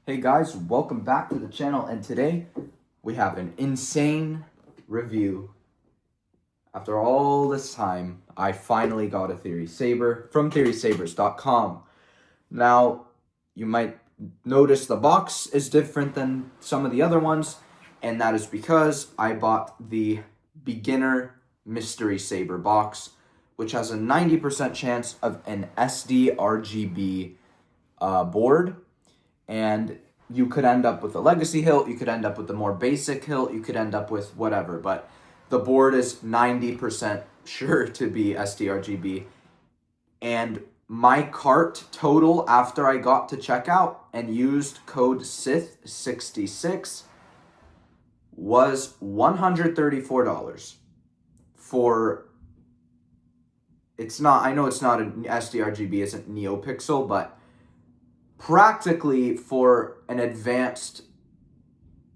Hey guys, welcome back to the channel, and today we have an insane review. After all this time, I finally got a Theory Saber from theorysabers.com. Now, you might notice the box is different than some of the other ones, and that is because I bought the beginner mystery saber box, which has a 90% chance of an SD RGB board. And you could end up with a legacy hilt, you could end up with the more basic hilt, you could end up with whatever, but the board is 90% sure to be SDRGB. And my cart total after I got to checkout and used code SITH66 was $134 for, it's not, I know it's not an SDRGB, isn't NeoPixel, but practically for an advanced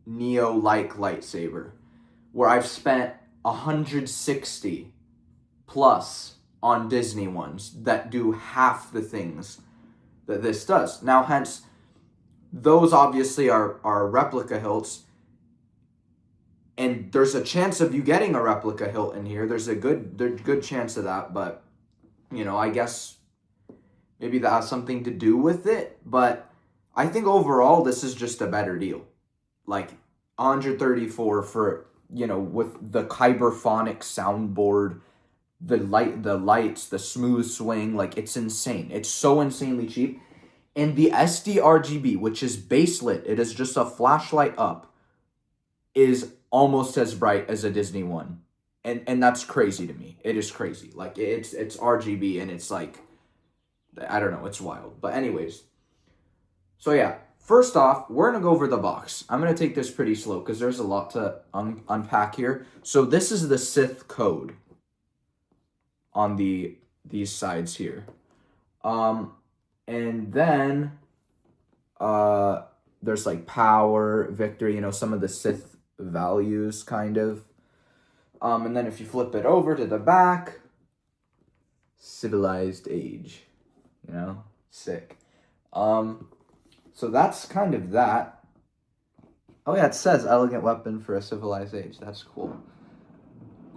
Neo-like lightsaber, where I've spent 160 plus on Disney ones that do half the things that this does. Now, hence, those obviously are replica hilts, and there's a chance of you getting a replica hilt in here. There's a good chance of that, but, you know, I guess maybe that has something to do with it, but I think overall this is just a better deal. Like 134 for, you know, with the Kyberphonic soundboard, the lights, the smooth swing, like it's insane. It's so insanely cheap. And the SD-RGB, which is baselit, it is just a flashlight up, is almost as bright as a Disney one. And that's crazy to me. It is crazy. Like it's RGB and it's like, I don't know, it's wild. But anyways, so yeah, first off, we're going to go over the box. I'm going to take this pretty slow because there's a lot to unpack here. So this is the Sith code on these sides here. And then there's like power, victory, you know, some of the Sith values kind of. And then if you flip it over to the back, civilized age. You know, sick. So that's kind of that. Oh yeah, it says elegant weapon for a civilized age. That's cool.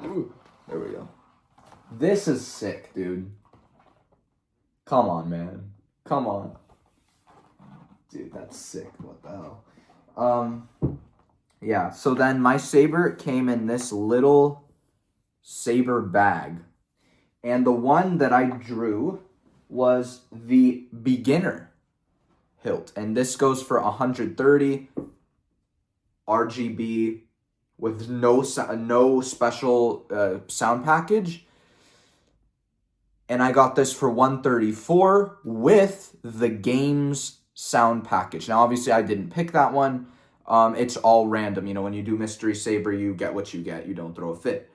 Ooh, there we go. This is sick, dude. Come on, man. Come on. Dude, that's sick. What the hell? Yeah, so then my saber came in this little saber bag. And the one that I drew was the beginner hilt, and this goes for 130 RGB with no special sound package, and I got this for 134 with the game's sound package. Now obviously I didn't pick that one. It's all random, you know, when you do mystery saber you get what you get, you don't throw a fit.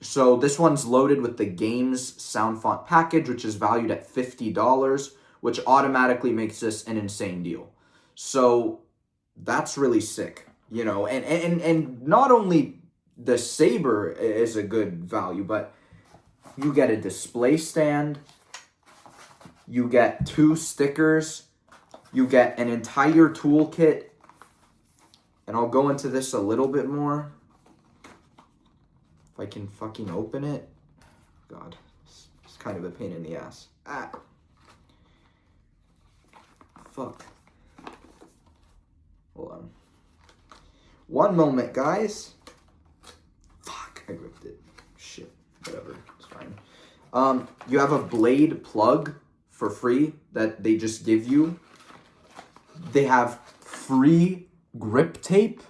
So this one's loaded with the game's sound font package, which is valued at $50, which automatically makes this an insane deal. So that's really sick, you know, and not only the saber is a good value, but you get a display stand, you get 2 stickers, you get an entire toolkit, and I'll go into this a little bit more. If I can fucking open it. God, it's kind of a pain in the ass. Ah. Fuck. Hold on. One moment, guys. Fuck, I ripped it. Shit, whatever, it's fine. You have a blade plug for free that they just give you. They have free grip tape,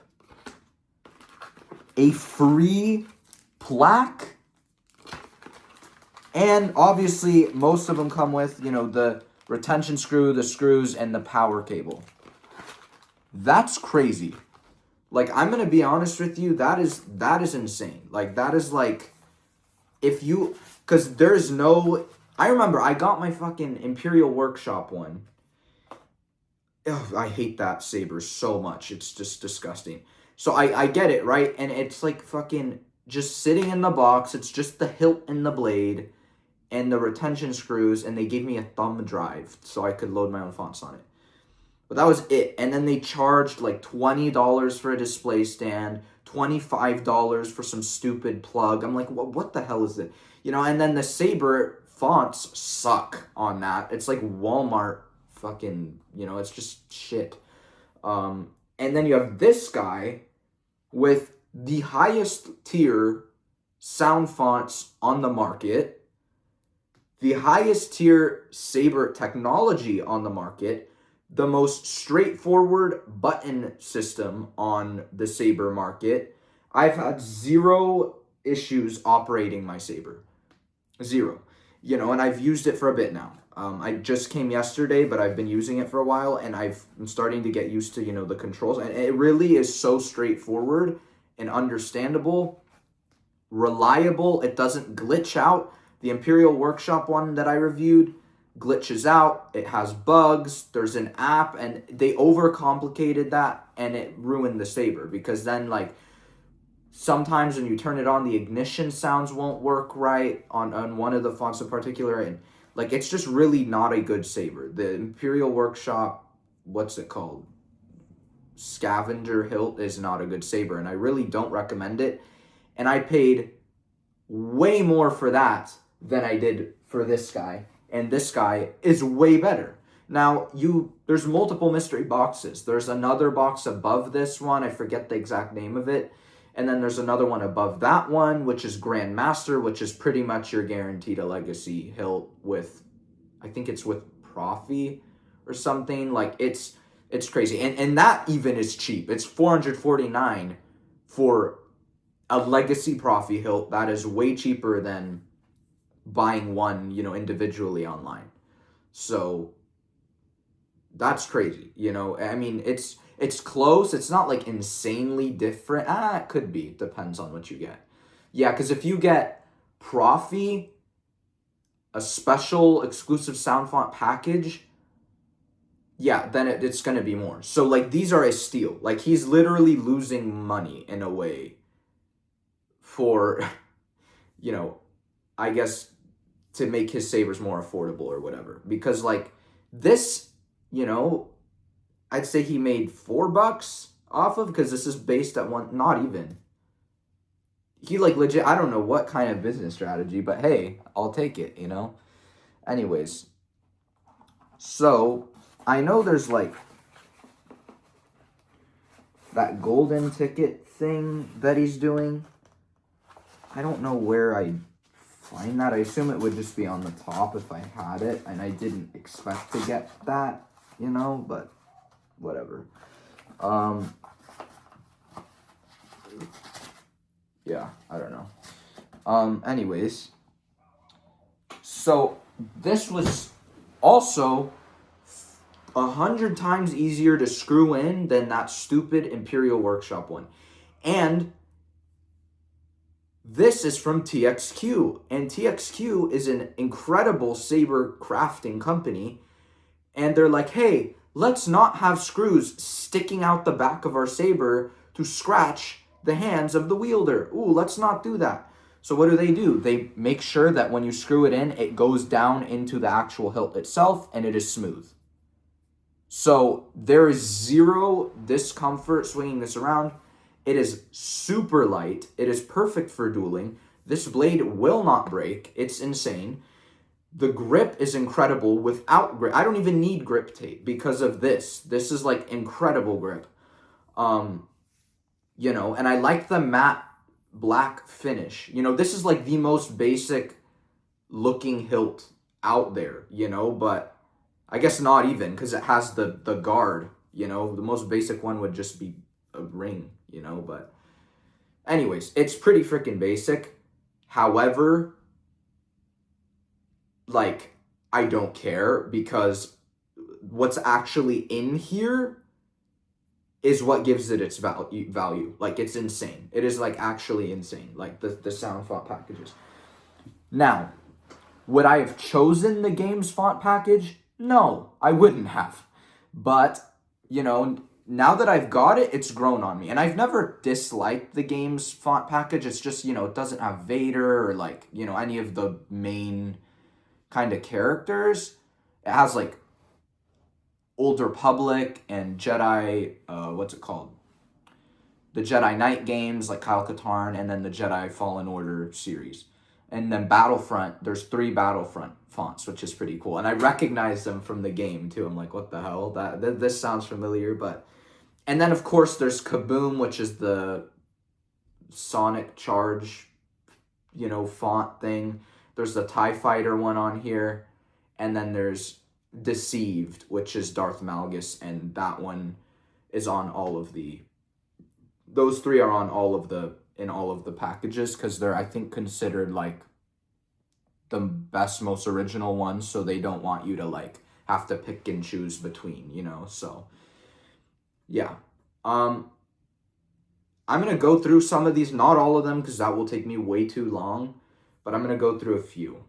a free plaque, and obviously most of them come with, you know, the retention screw, the screws, and the power cable. That's crazy. Like, I'm gonna be honest with you, that is insane. Like, that is like, if you, because there's no, I remember I got my fucking Imperial Workshop one. Ugh, I hate that saber so much. It's just disgusting. So I get it, right? And it's like fucking just sitting in the box. It's just the hilt and the blade and the retention screws, and they gave me a thumb drive so I could load my own fonts on it. But that was it. And then they charged like $20 for a display stand, $25 for some stupid plug. I'm like, what the hell is it? And then the Saber fonts suck on that. It's like Walmart fucking, it's just shit. And then you have this guy with the highest tier sound fonts on the market, the highest tier Saber technology on the market, the most straightforward button system on the Saber market. I've had zero issues operating my Saber. Zero. And I've used it for a bit now. I just came yesterday, but I've been using it for a while, and I'm starting to get used to, the controls. And it really is so straightforward and understandable, reliable. It doesn't glitch out. The Imperial Workshop one that I reviewed glitches out. It has bugs. There's an app, and they overcomplicated that, and it ruined the Saber, because then, like, sometimes when you turn it on, the ignition sounds won't work right on one of the fonts in particular, and like, it's just really not a good Saber. The Imperial Workshop, what's it called? Scavenger Hilt is not a good Saber, and I really don't recommend it. And I paid way more for that than I did for this guy, and this guy is way better. Now, there's multiple mystery boxes. There's another box above this one. I forget the exact name of it. And then there's another one above that one, which is Grandmaster, which is pretty much your guaranteed a legacy hilt with, I think it's with Profi or something. Like, it's crazy. And that even is cheap. It's $449 for a legacy Profi hilt. That is way cheaper than buying one, individually online. So that's crazy. I mean, it's close. It's not like insanely different. It could be. Depends on what you get. Yeah, because if you get Profi, a special exclusive sound font package, yeah, then it's going to be more. So, like, these are a steal. Like, he's literally losing money in a way for, I guess, to make his Sabers more affordable or whatever. Because, like, this, I'd say he made $4 off of, because this is based at one, not even. He, like, legit, I don't know what kind of business strategy, but hey, I'll take it, Anyways, so I know there's, like, that golden ticket thing that he's doing. I don't know where I find that. I assume it would just be on the top if I had it, and I didn't expect to get that, but whatever. Yeah, I don't know. Anyways, so this was also 100 times easier to screw in than that stupid Imperial Workshop one. And this is from TXQ, and TXQ is an incredible Saber crafting company, and they're like, hey, let's not have screws sticking out the back of our Saber to scratch the hands of the wielder. Ooh, let's not do that. So what do? They make sure that when you screw it in, it goes down into the actual hilt itself, and it is smooth. So there is zero discomfort swinging this around. It is super light. It is perfect for dueling. This blade will not break. It's insane. The grip is incredible without grip. I don't even need grip tape because of this. This is like incredible grip. And I like the matte black finish. This is like the most basic looking hilt out there, but I guess not even, because it has the guard, the most basic one would just be a ring, but anyways, it's pretty freaking basic. However, like, I don't care, because what's actually in here is what gives it its value. Like, it's insane. It is, like, actually insane, like the sound font packages. Now, would I have chosen the game's font package? No, I wouldn't have. But, now that I've got it, it's grown on me. And I've never disliked the game's font package. It's just, it doesn't have Vader or, like, any of the main kind of characters. It has, like, Old Republic and Jedi, what's it called? The Jedi Knight games like Kyle Katarn, and then the Jedi Fallen Order series. And then Battlefront, there's 3 Battlefront fonts, which is pretty cool. And I recognize them from the game too. I'm like, what the hell? This sounds familiar, but... And then, of course, there's Kaboom, which is the Sonic Charge, font thing. There's the TIE Fighter one on here. And then there's Deceived, which is Darth Malgus, and that one is on all of the... Those 3 are on all of the packages, because they're, I think, considered, like, the best, most original ones, so they don't want you to, like, have to pick and choose between, so... Yeah. I'm going to go through some of these, not all of them, because that will take me way too long, but I'm going to go through a few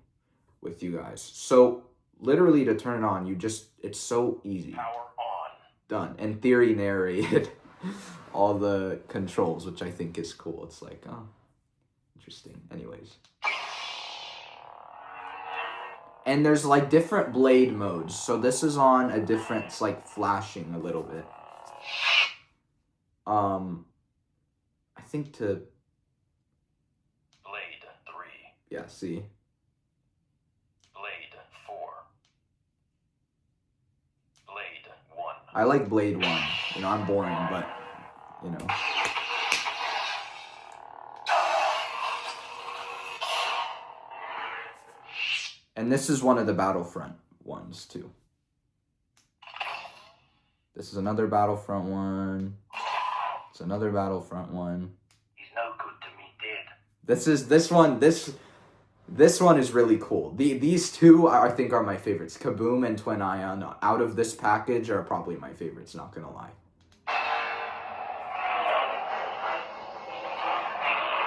with you guys. So, literally, to turn it on, it's so easy. Power on. Done. And Theory narrated all the controls, which I think is cool. It's like, oh, interesting. Anyways. And there's, like, different blade modes. So this is on a different, it's, like, flashing a little bit. I think to... Blade 3. Yeah, see? Blade 4. Blade 1. I like Blade 1. I'm boring, but, And this is one of the Battlefront ones, too. This is another Battlefront one. It's another Battlefront one. He's no good to me, dead. This one is really cool. These 2 I think are my favorites. Kaboom and Twin Ion out of this package are probably my favorites, not gonna lie.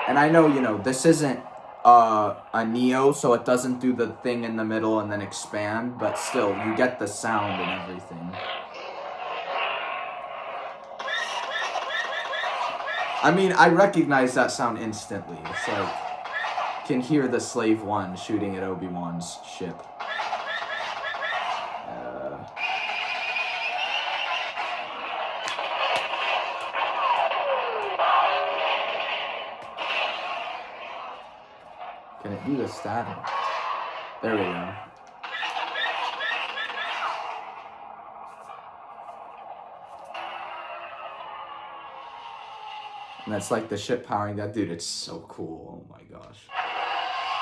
And I know, this isn't a Neo, so it doesn't do the thing in the middle and then expand, but still, you get the sound and everything. I mean, I recognize that sound instantly. It's like, can hear the Slave One shooting at Obi-Wan's ship. Can it do the stabbing? There we go. And that's like the ship powering that. Dude, it's so cool. Oh my gosh.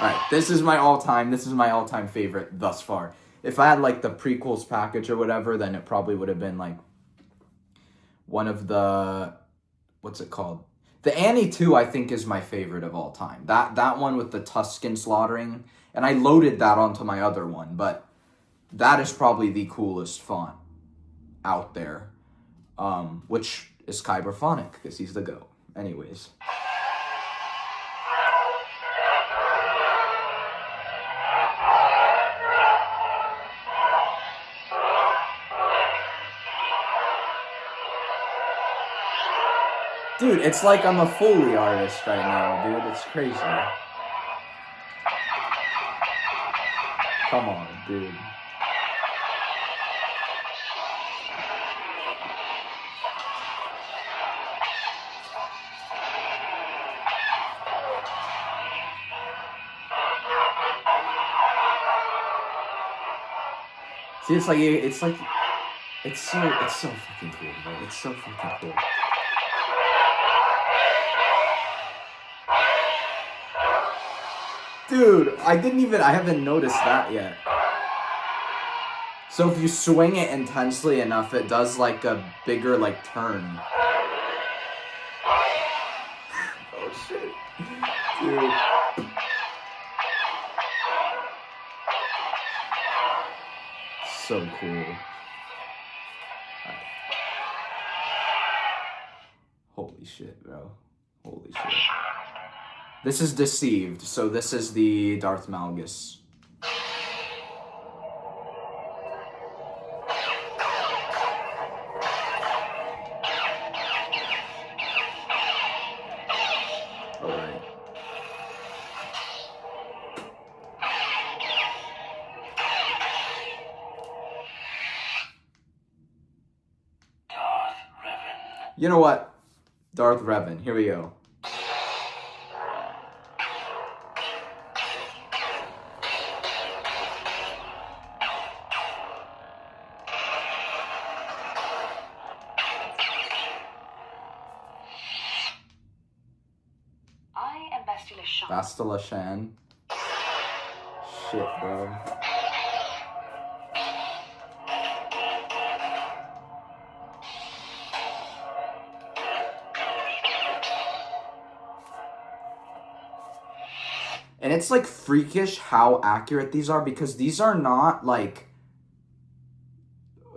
Alright, this is my all-time favorite thus far. If I had like the prequels package or whatever, then it probably would have been like one of the... What's it called? The Annie 2, I think, is my favorite of all time. That one with the Tusken slaughtering. And I loaded that onto my other one, but that is probably the coolest font out there. Which is Kyberphonic, because he's the GOAT. Anyways. Dude, it's like I'm a Foley artist right now, dude. It's crazy. Come on, dude. See, it's so fucking cool, bro. It's so fucking cool. Dude, I haven't noticed that yet. So if you swing it intensely enough, it does like a bigger like turn. Oh shit. Dude. So cool. Right. Holy shit, bro. Holy shit. This is Deceived, so this is the Darth Malgus. Alright. You know what? Darth Revan, here we go. I am Bastila Shan. Bastila Shan. Shit, bro. And it's like freakish how accurate these are, because these are not like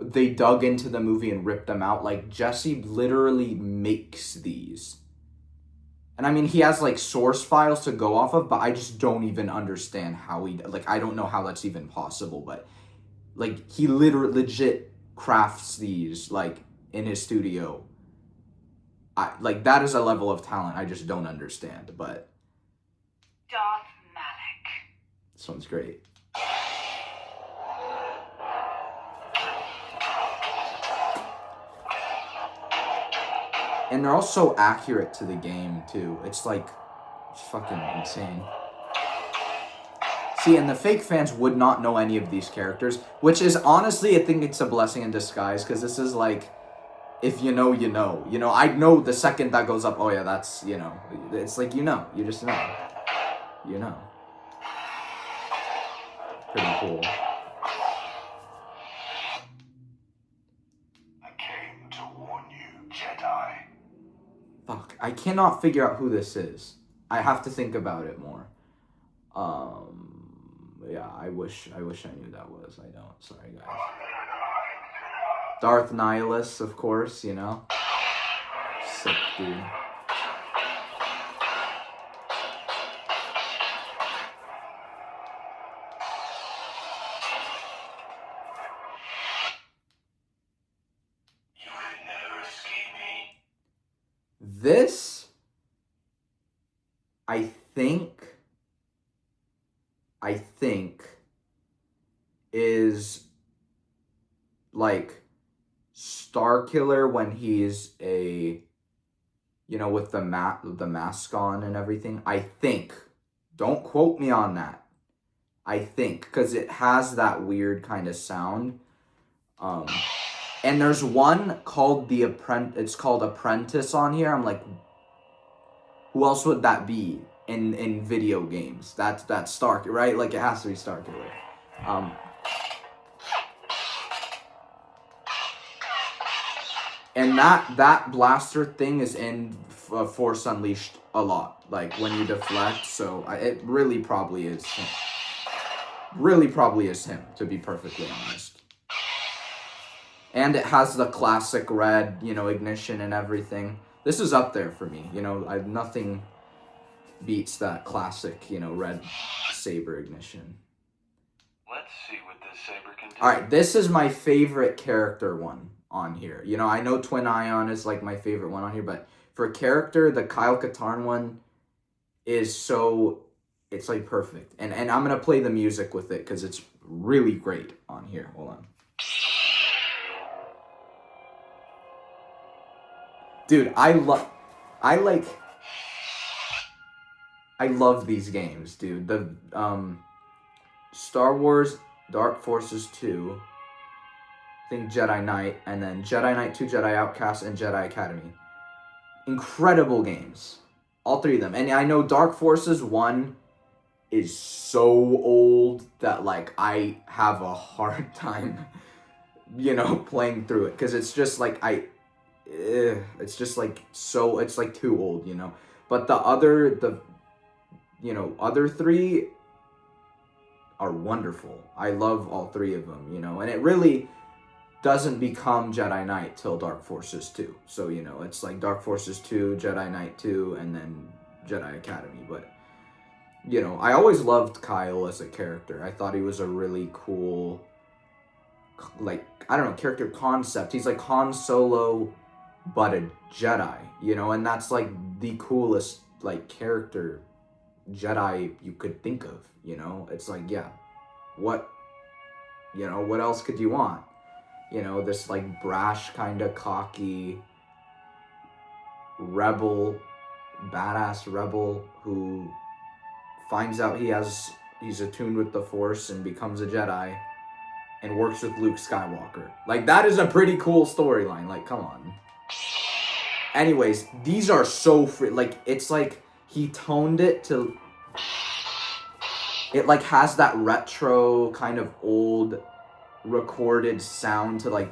they dug into the movie and ripped them out. Like Jesse literally makes these. And I mean, he has like source files to go off of, but I just don't even understand how I don't know how that's even possible, but like he literally legit crafts these like in his studio. That is a level of talent I just don't understand, but Darth Malak. this one's great. And they're all so accurate to the game, too. It's like fucking insane. See, and the fake fans would not know any of these characters, which is honestly, I think it's a blessing in disguise, because this is like, if you know, you know. You know, I know the second that goes up, oh yeah, that's, you know. It's like, you know. You just know. You know. Pretty cool. I came to warn you, Jedi. Fuck, I cannot figure out who this is. I have to think about it more. Yeah, I wish I knew that was. I don't. Sorry, guys. Darth Nihilus, of course, you know. Sick dude. You can never escape me. This, I think, is like Starkiller when he's a, you know, with the mask on and everything. I think. Don't quote me on that. I think, because it has that weird kind of sound. And there's one called it's called Apprentice on here. I'm like, who else would that be in video games? That's Stark, right? Like, it has to be Starkiller. And that blaster thing is in Force Unleashed a lot. Like, when you deflect, so it really probably is him. Really probably is him, to be perfectly honest. And it has the classic red, you know, ignition and everything. This is up there for me. You know, nothing beats that classic, you know, red Saber ignition. Let's see what this Saber can do. Alright, this is my favorite character one on here. You know, I know Twin Ion is like my favorite one on here, but for character, the Kyle Katarn one is so, it's like perfect. And I'm going to play the music with it because it's really great on here. Hold on. Dude, I love these games, dude. The Star Wars Dark Forces 2, I think Jedi Knight, and then Jedi Knight 2, Jedi Outcast, and Jedi Academy. Incredible games. All three of them. And I know Dark Forces 1 is so old that, like, I have a hard time, you know, playing through it. Because it's just, like, it's just, like, so, it's, like, too old, you know. But the other three are wonderful. I love all three of them, you know. And it really doesn't become Jedi Knight till Dark Forces 2. So, you know, it's like Dark Forces 2, Jedi Knight 2, and then Jedi Academy. But, you know, I always loved Kyle as a character. I thought he was a really cool, like, I don't know, character concept. He's like Han Solo, but a Jedi, you know, and that's like the coolest, like, character Jedi you could think of, you know. It's like, yeah, what else could you want? You know, this like brash kind of cocky, badass rebel who finds out he's attuned with the Force and becomes a Jedi and works with Luke Skywalker. Like, that is a pretty cool storyline. Like, come on. Anyways, these are so free. Like, it's like he toned it to... It, like, has that retro kind of old recorded sound to, like,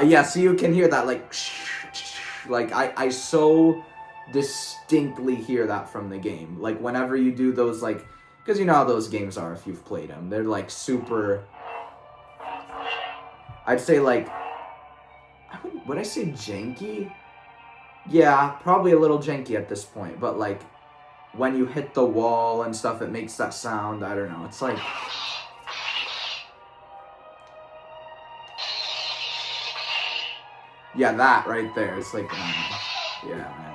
yeah, so you can hear that, like... Like, I so distinctly hear that from the game. Like, whenever you do those, like... Because you know how those games are if you've played them. They're, like, super... I'd say, like... Would I say janky? Yeah, probably a little janky at this point. But, like, when you hit the wall and stuff, it makes that sound. I don't know. It's, like... Yeah, that right there. It's, like... yeah, man.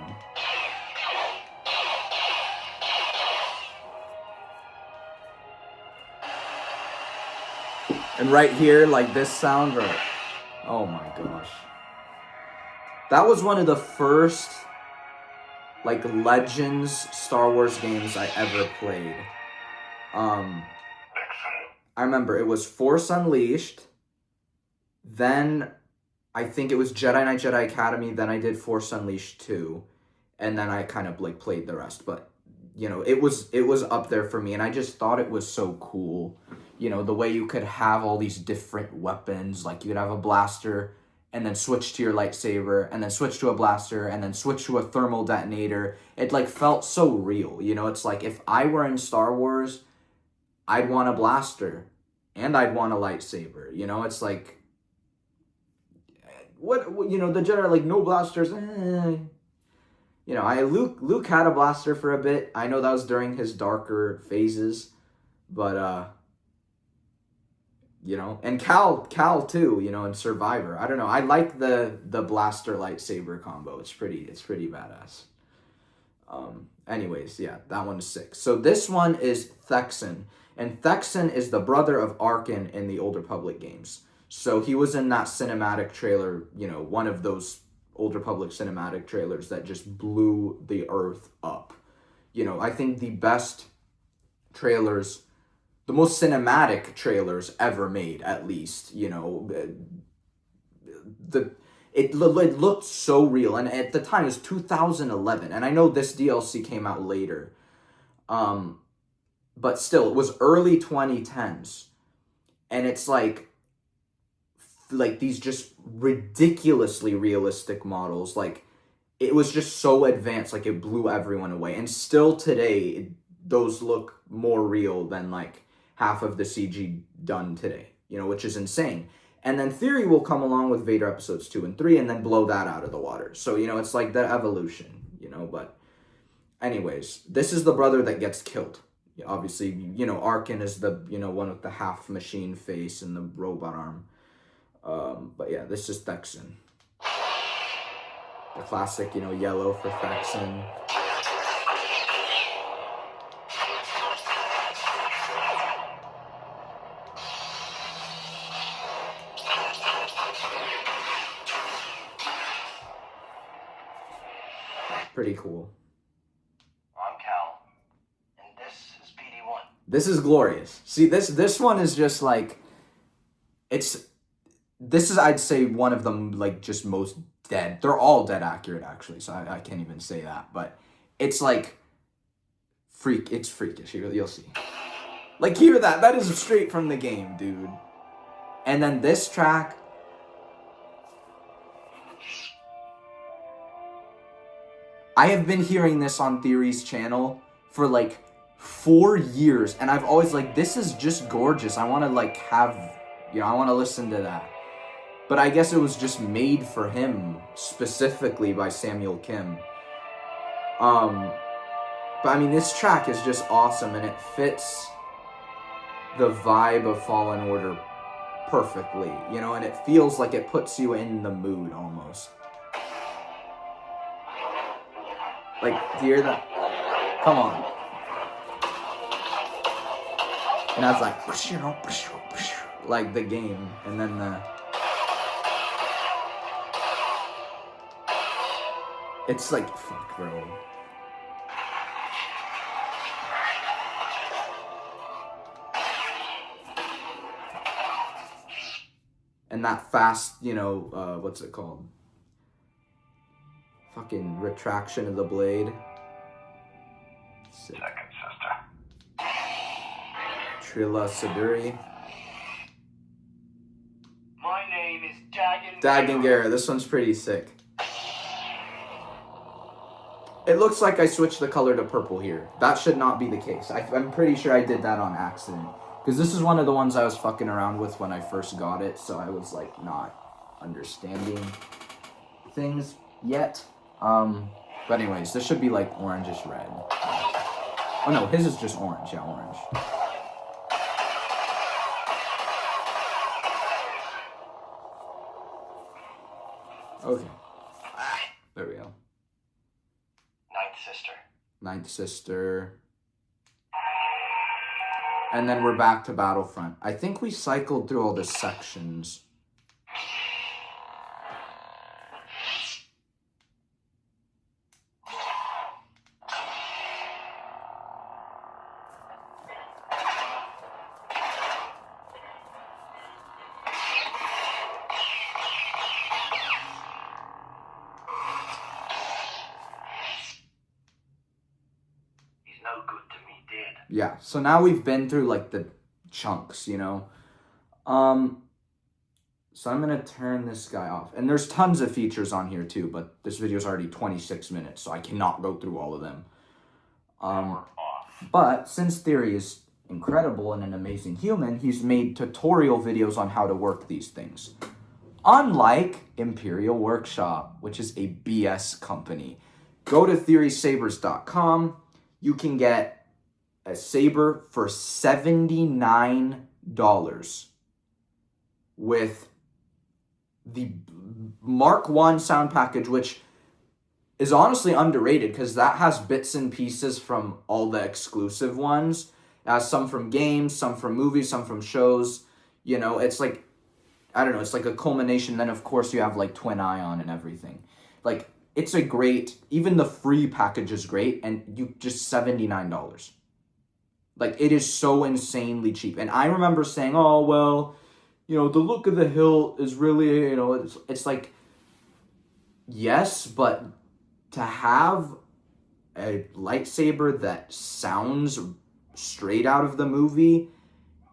And right here, like, this sound, right? Oh my gosh. That was one of the first, like, Legends Star Wars games I ever played. I remember it was Force Unleashed, then I think it was Jedi Knight Jedi Academy, then I did Force Unleashed 2, and then I kind of, like, played the rest. But, you know, it was up there for me, and I just thought it was so cool. You know, the way you could have all these different weapons, like you could have a blaster and then switch to your lightsaber and then switch to a blaster and then switch to a thermal detonator. It, like, felt so real, you know? It's like, if I were in Star Wars, I'd want a blaster and I'd want a lightsaber, you know? It's like, what, you know, the Jedi are like, no blasters, You know, Luke had a blaster for a bit. I know that was during his darker phases, but, you know, and Cal too, you know, in Survivor. I don't know. I like the blaster lightsaber combo. It's pretty badass. Anyways, yeah, that one is 6. So this one is Thexan. And Thexan is the brother of Arkin in the Old Republic games. So he was in that cinematic trailer, you know, one of those Old Republic cinematic trailers that just blew the earth up. You know, I think the best trailers, the most cinematic trailers ever made, at least, you know, it looked so real, and at the time it was 2011, and I know this DLC came out later, but still, it was early 2010s, and it's like these just ridiculously realistic models, like, it was just so advanced, like, it blew everyone away, and still today, those look more real than, like, half of the CG done today, you know, which is insane. And then Theory will come along with Vader episodes 2 and 3 and then blow that out of the water. So, you know, it's like the evolution, you know, but anyways, this is the brother that gets killed. Obviously, you know, Arkin is the, you know, one with the half machine face and the robot arm. But yeah, this is Thexan. The classic, you know, yellow for Thexan. Pretty cool. I'm Cal, and this is PD1. This is glorious. See, this one is just like, this is, I'd say, one of them, like, just most dead. They're all dead accurate, actually, so I can't even say that. But it's like, it's freakish. You'll see. Like, hear that. That is straight from the game, dude. And then this track, I have been hearing this on Theory's channel for, like, 4 years, and I've always, like, this is just gorgeous. I want to, like, have, you know, I want to listen to that. But I guess it was just made for him, specifically by Samuel Kim. But, I mean, this track is just awesome, and it fits the vibe of Fallen Order perfectly, you know, and it feels like it puts you in the mood, almost. Like, do you hear that? Come on. And that's like the game, and then the... It's like, fuck, bro. And that fast, what's it called? Fucking retraction of the blade. Sick. Second sister. Trilla Saburi. My name is Dagon. Dagengara. This one's pretty sick. It looks like I switched the color to purple here. That should not be the case. I'm pretty sure I did that on accident. Because this is one of the ones I was fucking around with when I first got it. So I was like not understanding things yet. But anyways, this should be like orangish red. Oh no, his is just orange. Yeah, orange. Okay. There we go. Ninth sister. Ninth sister. And then we're back to Battlefront. I think we cycled through all the sections. No good to me, dead. Yeah, so now we've been through like the chunks, So I'm gonna turn this guy off. And there's tons of features on here too, but this video is already 26 minutes, so I cannot go through all of them. But since Theory is incredible and an amazing human, he's made tutorial videos on how to work these things. Unlike Imperial Workshop, which is a BS company. Go to theorysabers.com. You can get a Saber for $79 with the Mark 1 sound package, which is honestly underrated because that has bits and pieces from all the exclusive ones. It has some from games, some from movies, some from shows. It's like, I don't know, it's like a culmination. Then, of course, you have like Twin Ion and everything. Like, it's a great, even the free package is great, and you just $79. Like, it is so insanely cheap. And I remember saying, oh, well, the look of the hilt is really, it's like, yes, but to have a lightsaber that sounds straight out of the movie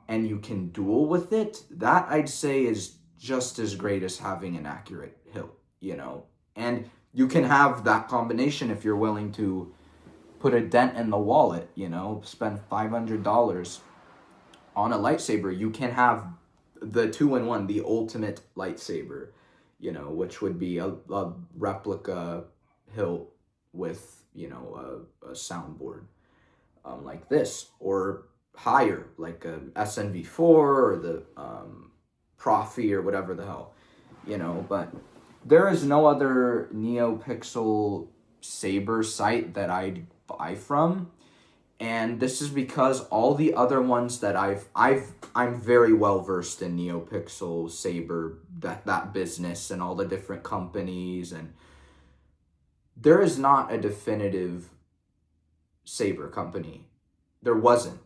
and you can duel with it, that I'd say is just as great as having an accurate hilt, And you can have that combination if you're willing to put a dent in the wallet, spend $500 on a lightsaber. You can have the 2-in-1, the ultimate lightsaber, which would be a replica hilt with, a soundboard like this, or higher, like a SNV4 or the Profi or whatever the hell, but there is no other NeoPixel Saber site that I'd buy from, and this is because all the other ones that I'm very well versed in NeoPixel Saber, that business and all the different companies, and there is not a definitive Saber company. There wasn't,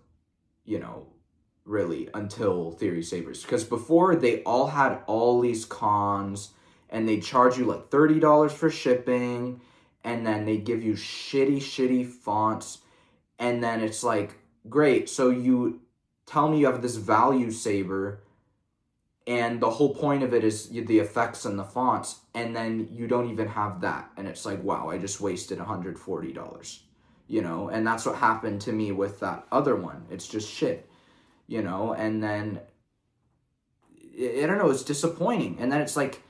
really, until Theory Sabers, because before they all had all these cons. And they charge you like $30 for shipping, and then they give you shitty fonts, and then it's like, great, so you tell me you have this value saber, and the whole point of it is the effects and the fonts, and then you don't even have that, and it's like, wow, I just wasted $140, and that's what happened to me with that other one. It's just shit, and then, I don't know, it's disappointing, and then it's like,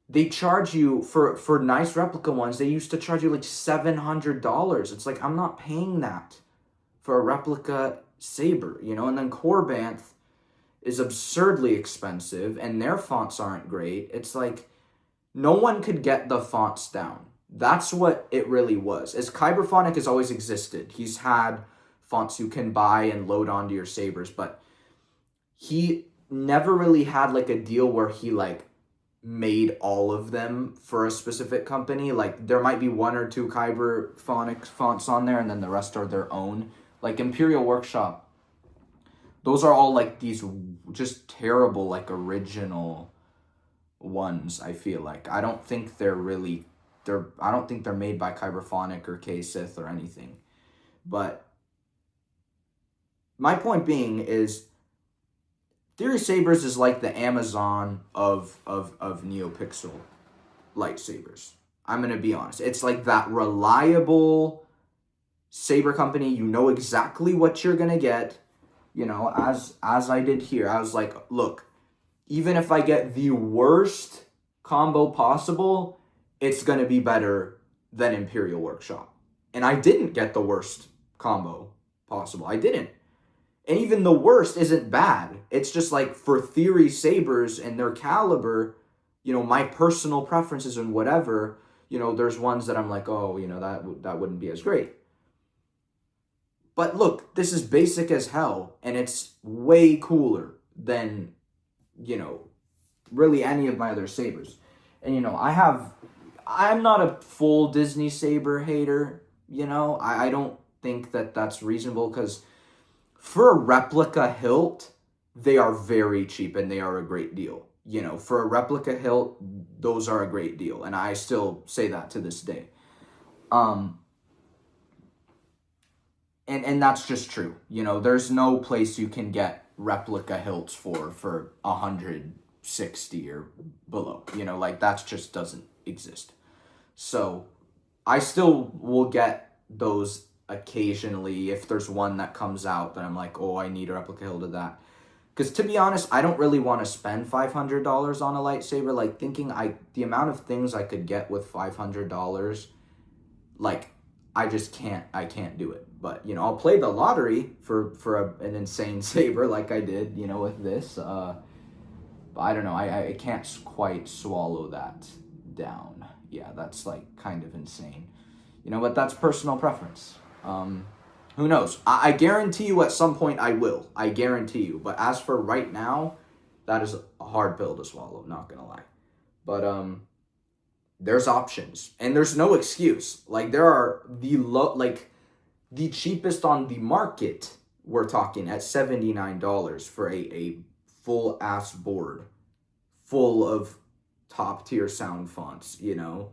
they charge you for nice replica ones. They used to charge you like $700. It's like, I'm not paying that for a replica Saber, and then Corbanth is absurdly expensive and their fonts aren't great. It's like, no one could get the fonts down. That's what it really was. As Kyberphonic has always existed. He's had fonts you can buy and load onto your Sabers, but he never really had like a deal where he like made all of them for a specific company. Like, there might be one or two Kyber Phonics fonts on there, and then the rest are their own. Like, Imperial Workshop, those are all, like, these just terrible, like, original ones, I feel like. I don't think they're really... I don't think they're made by Kyberphonic or K-Sith or anything. But my point being is, Theory Sabers is like the Amazon of NeoPixel lightsabers. I'm going to be honest. It's like that reliable saber company. You know exactly what you're going to get. You know, as I did here. I was like, look, even if I get the worst combo possible, it's going to be better than Imperial Workshop. And I didn't get the worst combo possible. I didn't. And even the worst isn't bad. It's just like, for Theory Sabers and their caliber, you know, my personal preferences and whatever, you know, there's ones that I'm like, oh, you know, that wouldn't be as great. But look, this is basic as hell, and it's way cooler than, you know, really any of my other sabers. And, you know, I'm not a full Disney saber hater, you know. I don't think that that's reasonable, because for a replica hilt, they are very cheap and they are a great deal. You know, for a replica hilt, those are a great deal. And I still say that to this day. And that's just true. You know, there's no place you can get replica hilts for 160 or below. You know, like, that just doesn't exist. So I still will get those occasionally if there's one that comes out that I'm like, oh, I need a replica hilt of that. Because, to be honest, I don't really want to spend $500 on a lightsaber. Like, thinking the amount of things I could get with $500, like, I can't do it. But, you know, I'll play the lottery for an insane saber like I did, you know, with this. But I don't know, I can't quite swallow that down. Yeah, that's, like, kind of insane. You know, but that's personal preference. Who knows? I guarantee you at some point I will. I guarantee you. But as for right now, that is a hard pill to swallow, not gonna lie. But, there's options. And there's no excuse. Like, there are the cheapest on the market, we're talking at $79 for a full-ass board full of top-tier sound fonts, you know?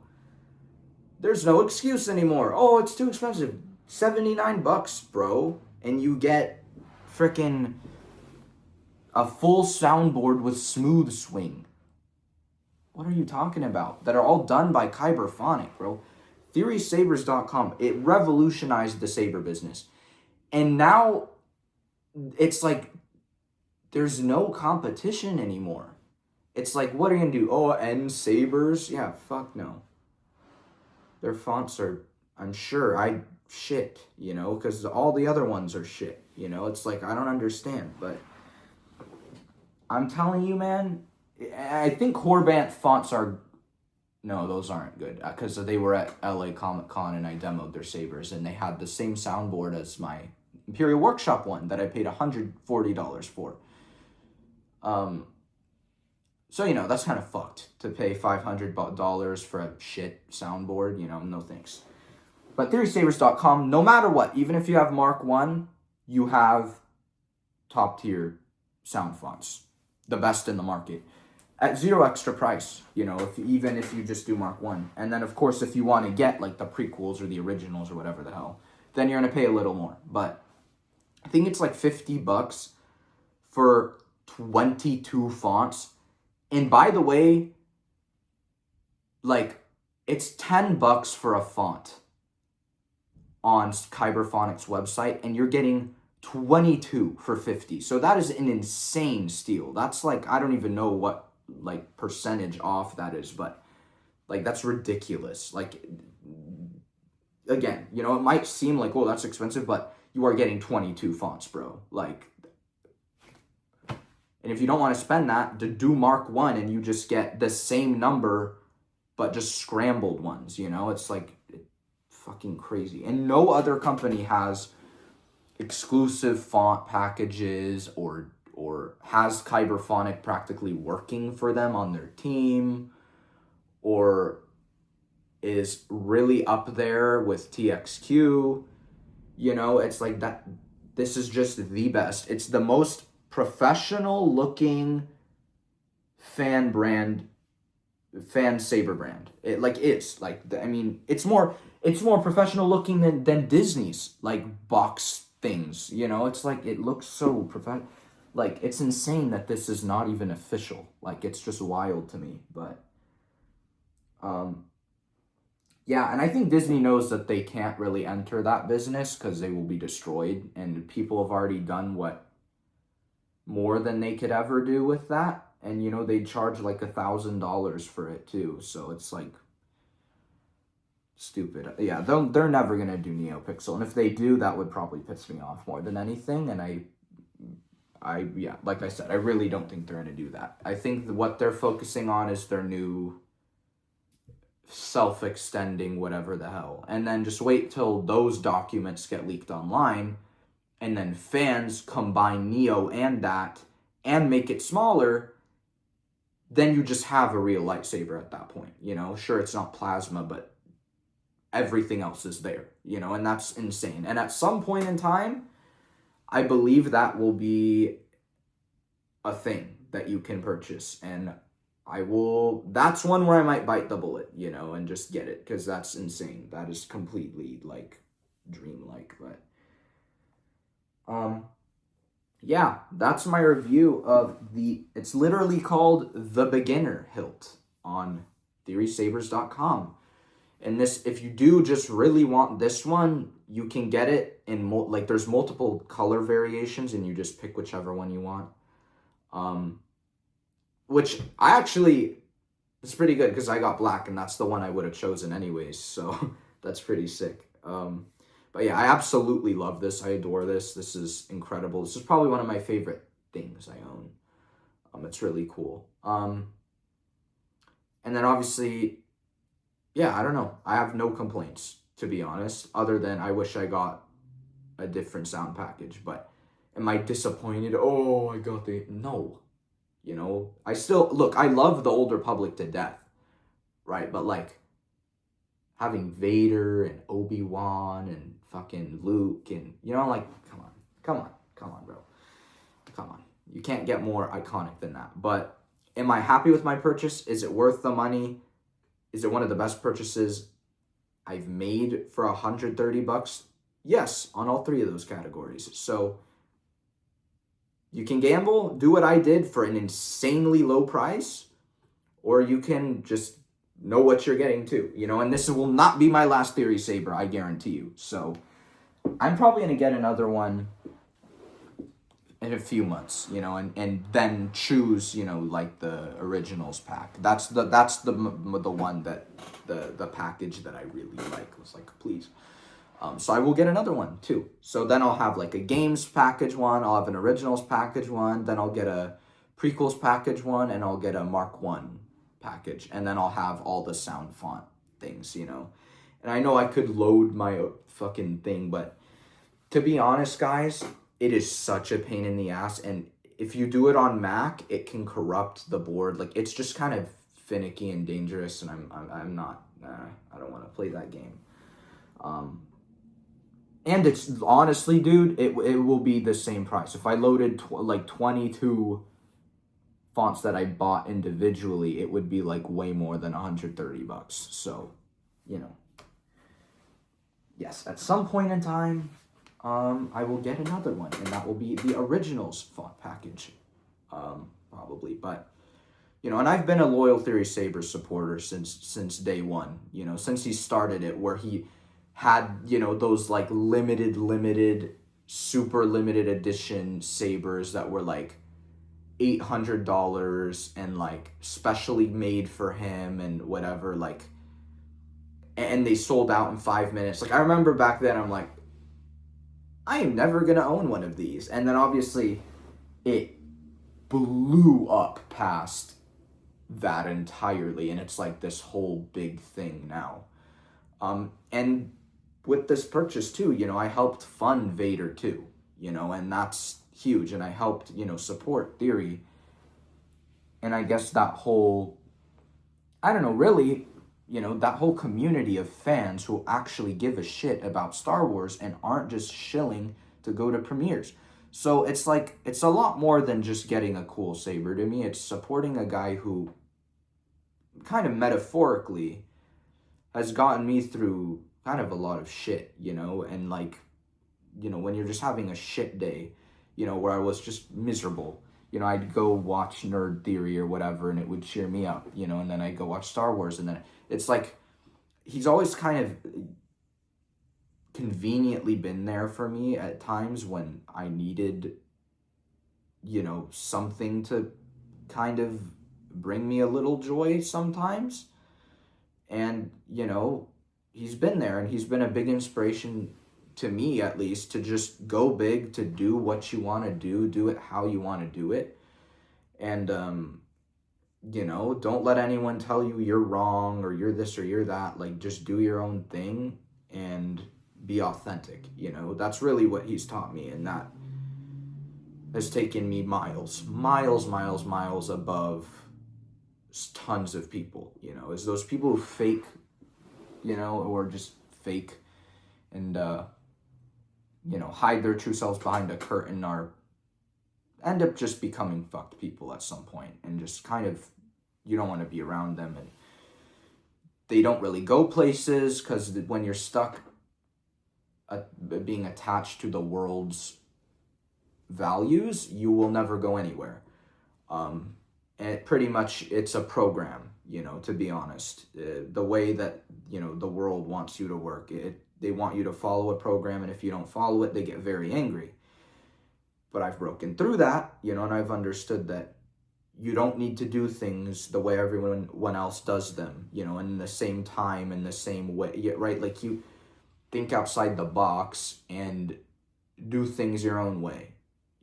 There's no excuse anymore. Oh, it's too expensive. $79, bro. And you get frickin' a full soundboard with smooth swing. What are you talking about? That are all done by Kyberphonic, bro. TheorySabers.com, it revolutionized the saber business. And now it's like there's no competition anymore. It's like, what are you gonna do? Oh, end Sabers? Yeah, fuck no. Their fonts are, I'm sure, shit, you know, because all the other ones are shit, you know. It's like, I don't understand, but I'm telling you, man, I think Corbant fonts are, no, those aren't good, because they were at LA Comic Con and I demoed their sabers, and they had the same soundboard as my Imperial Workshop one that I paid $140 for. So, you know, that's kind of fucked to pay $500 for a shit soundboard, you know, no thanks. But TheorySabers.com, no matter what, even if you have Mark 1, you have top tier sound fonts, the best in the market, at zero extra price, you know, even if you just do Mark 1. And then, of course, if you want to get, like, the prequels or the originals or whatever the hell, then you're going to pay a little more. But I think it's like $50 for 22 fonts. And by the way, like, it's $10 for a font on Kyberphonic's website, and you're getting 22 for 50. So that is an insane steal. That's like, I don't even know what, like, percentage off that is, but, like, that's ridiculous. Like, again, you know, it might seem like, oh, that's expensive, but you are getting 22 fonts, bro. Like, and if you don't want to spend that, to do Mark 1 and you just get the same number, but just scrambled ones, you know? It's like fucking crazy. And no other company has exclusive font packages or or has Kyberphonic practically working for them on their team, or is really up there with TXQ. You know, it's like that. This is just the best. It's the most professional looking fan Saber brand. It like is like I mean, it's more professional looking than Disney's like box things. You know, it's like it looks so professional. Like it's insane that this is not even official. Like it's just wild to me. But yeah, and I think Disney knows that they can't really enter that business because they will be destroyed, and people have already done what more than they could ever do with that, and you know they charge like $1,000 for it too, so it's like stupid. Yeah, they're never gonna do NeoPixel, and if they do, that would probably piss me off more than anything. And I yeah, like I said, I really don't think they're gonna do that. I think what they're focusing on is their new self-extending whatever the hell, and then just wait till those documents get leaked online, and then fans combine Neo and that and make it smaller. Then you just have a real lightsaber at that point. You know, sure, it's not plasma, but everything else is there, you know, and that's insane. And at some point in time, I believe that will be a thing that you can purchase, and that's one where I might bite the bullet, you know, and just get it, because that's insane. That is completely like dreamlike. But yeah, that's my review of it's literally called the beginner hilt on theorysabers.com. And this, if you do just really want this one, you can get it in like there's multiple color variations, and you just pick whichever one you want. Which I actually, it's pretty good because I got black, and that's the one I would have chosen anyways. So that's pretty sick. But yeah, I absolutely love this. I adore this. This is incredible. This is probably one of my favorite things I own. It's really cool. And then obviously, yeah, I don't know. I have no complaints, to be honest, other than I wish I got a different sound package. But am I disappointed? Oh, I got no. You know, I love the Old Republic to death, right? But like having Vader and Obi-Wan and fucking Luke, and you know, like come on, bro. Come on. You can't get more iconic than that. But am I happy with my purchase? Is it worth the money? Is it one of the best purchases I've made for $130? Yes, on all three of those categories. So you can gamble, do what I did for an insanely low price, or you can just know what you're getting too, you know, and this will not be my last Theory Saber, I guarantee you. So I'm probably going to get another one in a few months, you know, and then choose, you know, like the originals pack. That's the one that the package that I really like was like, please. So I will get another one too. So then I'll have like a games package one, I'll have an originals package one, then I'll get a prequels package one, and I'll get a Mark 1 package, and then I'll have all the sound font things, you know. And I know I could load my fucking thing, but to be honest, guys, it is such a pain in the ass, and if you do it on Mac, it can corrupt the board. Like it's just kind of finicky and dangerous, and I'm not. I don't want to play that game. And it's honestly, dude, it will be the same price. If I loaded like 22 fonts that I bought individually, it would be like way more than $130. So, you know, yes, at some point in time, I will get another one, and that will be the originals font package, probably. But you know, and I've been a loyal Theory Saber supporter since day one. You know, since he started it, where he had, you know, those like limited, super limited edition sabers that were like $800 and like specially made for him and whatever, like, and they sold out in 5 minutes. Like I remember back then, I'm like, I am never gonna own one of these, and then obviously it blew up past that entirely, and it's like this whole big thing now. And with this purchase too, you know, I helped fund Vader too, you know, and that's huge, and I helped, support Theory. And I guess that whole, I don't know, really, that whole community of fans who actually give a shit about Star Wars and aren't just shilling to go to premieres. So it's like, it's a lot more than just getting a cool saber to me. It's supporting a guy who kind of metaphorically has gotten me through kind of a lot of shit, and like, when you're just having a shit day, where I was just miserable, I'd go watch Nerd Theory or whatever, and it would cheer me up, and then I'd go watch Star Wars, and then it's like, he's always kind of conveniently been there for me at times when I needed, something to kind of bring me a little joy sometimes. And, he's been there, and he's been a big inspiration to me, at least, to just go big, to do what you want to do it how you want to do it. And, don't let anyone tell you you're wrong or you're this or you're that. Like, just do your own thing and be authentic. That's really what he's taught me, and that has taken me miles above tons of people, is those people who fake, or just fake and, hide their true selves behind a curtain, end up just becoming fucked people at some point, and just kind of, you don't want to be around them, and they don't really go places, because when you're stuck being attached to the world's values, you will never go anywhere. And pretty much, it's a program, to be honest. The way that, the world wants you to work, they want you to follow a program, and if you don't follow it, they get very angry. But I've broken through that, and I've understood that you don't need to do things the way everyone else does them, in the same time, in the same way, right? Like, you think outside the box and do things your own way,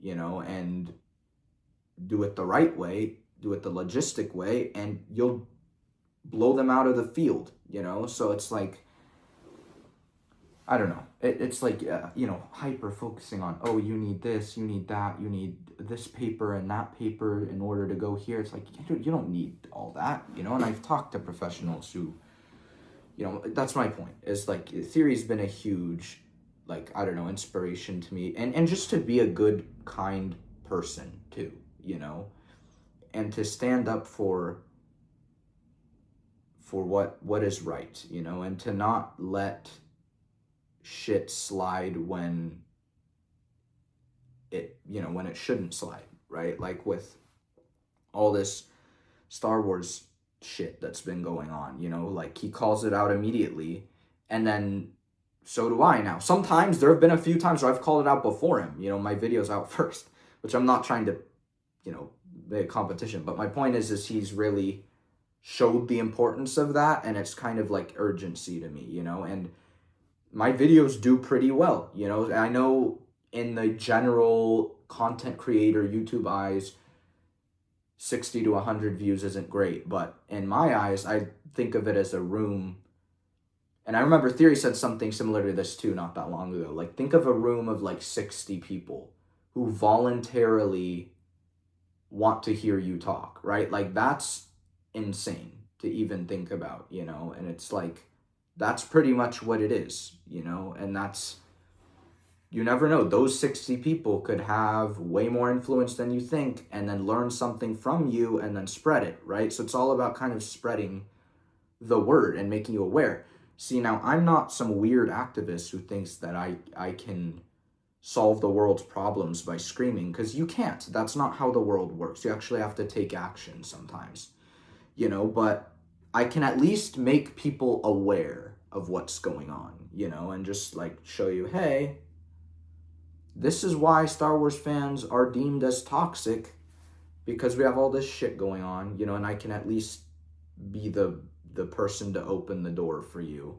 and do it the right way, do it the logistic way, and you'll blow them out of the field, So it's like, I don't know. It's like, hyper focusing on, oh, you need this, you need that, you need this paper and that paper in order to go here. It's like, you don't need all that, and I've talked to professionals who, that's my point, is like, Theory's been a huge, like, I don't know, inspiration to me, and just to be a good, kind person too, and to stand up for what is right, and to not let shit slide when it shouldn't slide, right? Like, with all this Star Wars shit that's been going on, like, he calls it out immediately, and then so do I now. Sometimes there have been a few times where I've called it out before him, my video's out first, which I'm not trying to, make a competition, but my point is he's really showed the importance of that, and it's kind of like urgency to me, and my videos do pretty well, I know in the general content creator YouTube eyes, 60 to 100 views isn't great, but in my eyes, I think of it as a room. And I remember Theory said something similar to this too not that long ago. Like, think of a room of like 60 people who voluntarily want to hear you talk, right? Like, that's insane to even think about, and it's like, that's pretty much what it is, and that's, you never know, those 60 people could have way more influence than you think, and then learn something from you and then spread it, right? So it's all about kind of spreading the word and making you aware. See, now, I'm not some weird activist who thinks that I can solve the world's problems by screaming, because you can't. That's not how the world works. You actually have to take action sometimes, but I can at least make people aware of what's going on, and just like show you, hey, this is why Star Wars fans are deemed as toxic, because we have all this shit going on, and I can at least be the person to open the door for you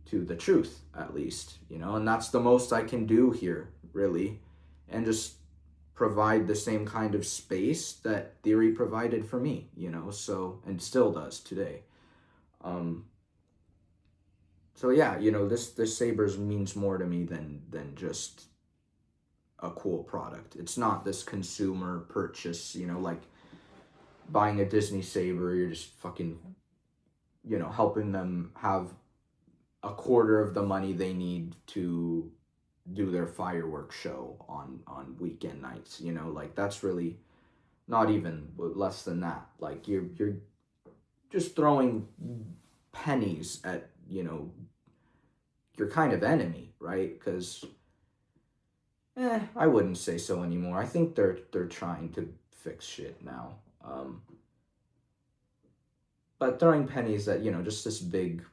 to the truth, at least, and that's the most I can do here, really, and just provide the same kind of space that Theory provided for me, so, and still does today. So yeah, this Sabers means more to me than just a cool product. It's not this consumer purchase, you know, like buying a Disney Saber, you're just fucking, you know, helping them have a quarter of the money they need to do their fireworks show on weekend nights, you know, like that's really not even less than that. Like you're just throwing pennies at, you know, your kind of enemy, right? Because I wouldn't say so anymore. I think they're trying to fix shit now. But throwing pennies at, you know, just this big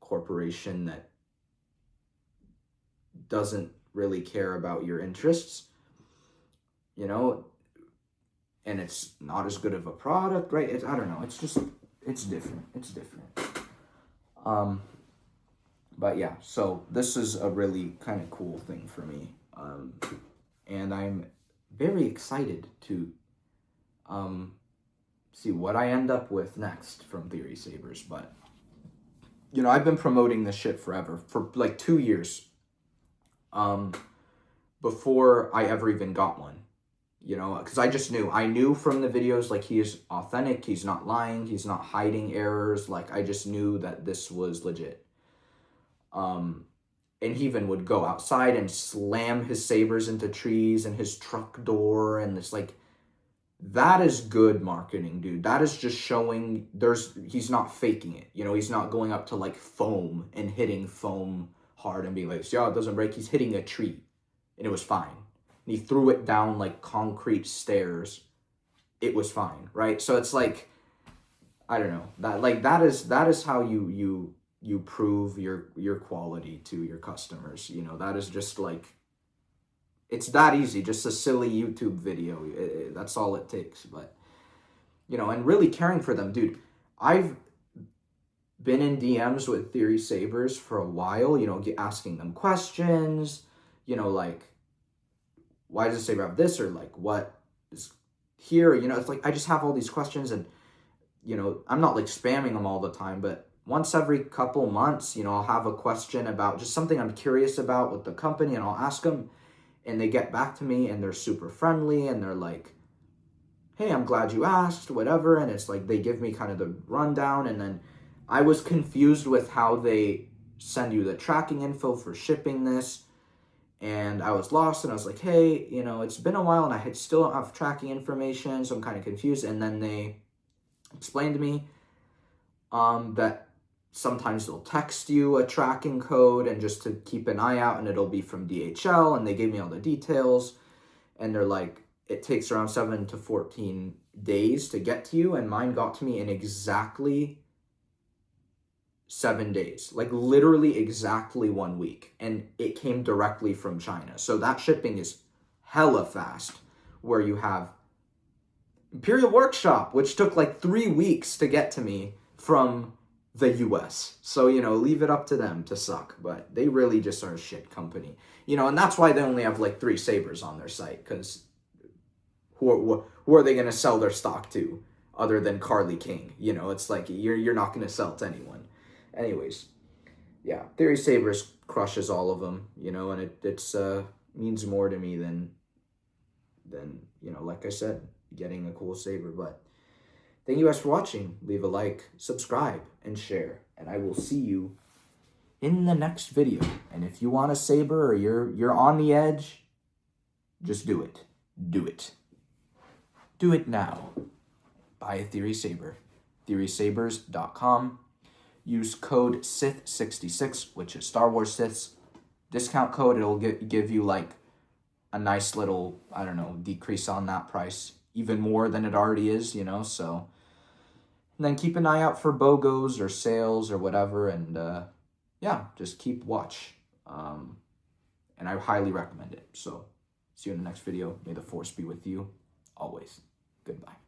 corporation that doesn't really care about your interests, you know, and it's not as good of a product, right? I don't know. It's just, it's different. It's different. But yeah, so this is a really kind of cool thing for me. And I'm very excited to see what I end up with next from Theory Sabers. But, you know, I've been promoting this shit forever, for like 2 years, before I ever even got one, you know, because I knew from the videos, like, he is authentic, he's not lying, he's not hiding errors, like, I just knew that this was legit. And he even would go outside and slam his sabers into trees and his truck door, and it's like, that is good marketing, dude. That is just showing he's not faking it. You know, he's not going up to like foam and hitting foam hard and being like, see how it doesn't break? He's hitting a tree and it was fine. And he threw it down like concrete stairs. It was fine, right? So it's like, I don't know. That is how you prove your quality to your customers. You know, that is just like, it's that easy, just a silly YouTube video. That's all it takes. But, you know, and really caring for them, dude. I've been in DMs with Theory Sabers for a while, you know, asking them questions, you know, like, why does the Saber have this? Or like, what is here? You know, it's like, I just have all these questions, and, you know, I'm not like spamming them all the time, but once every couple months, you know, I'll have a question about just something I'm curious about with the company, and I'll ask them. And they get back to me, and they're super friendly, and they're like, hey, I'm glad you asked, whatever. And it's like, they give me kind of the rundown. And then I was confused with how they send you the tracking info for shipping this. And I was lost, and I was like, hey, you know, it's been a while, and I still don't have tracking information, so I'm kind of confused. And then they explained to me that sometimes they'll text you a tracking code, and just to keep an eye out, and it'll be from DHL, and they gave me all the details, and they're like, it takes around 7 to 14 days to get to you, and mine got to me in exactly 7 days, like literally exactly 1 week, and it came directly from China. So that shipping is hella fast, where you have Imperial Workshop, which took like 3 weeks to get to me from the US. So, you know, leave it up to them to suck, but they really just are a shit company. You know, and that's why they only have like 3 Sabers on their site, because who are they going to sell their stock to other than Carly King? You know, it's like, you're not going to sell to anyone. Anyways, yeah, Theory Sabers crushes all of them, you know, and it's means more to me than, you know, like I said, getting a cool Saber. But thank you guys for watching. Leave a like, subscribe, and share. And I will see you in the next video. And if you want a Saber, or you're on the edge, just do it. Do it. Do it now. Buy a Theory Saber. TheorySabers.com. Use code Sith66, which is Star Wars Siths. Discount code. It'll give you like a nice little, I don't know, decrease on that price. Even more than it already is, you know, so. And then keep an eye out for BOGOs or sales or whatever, and yeah, just keep watch. And I highly recommend it. So, see you in the next video. May the Force be with you always. Goodbye.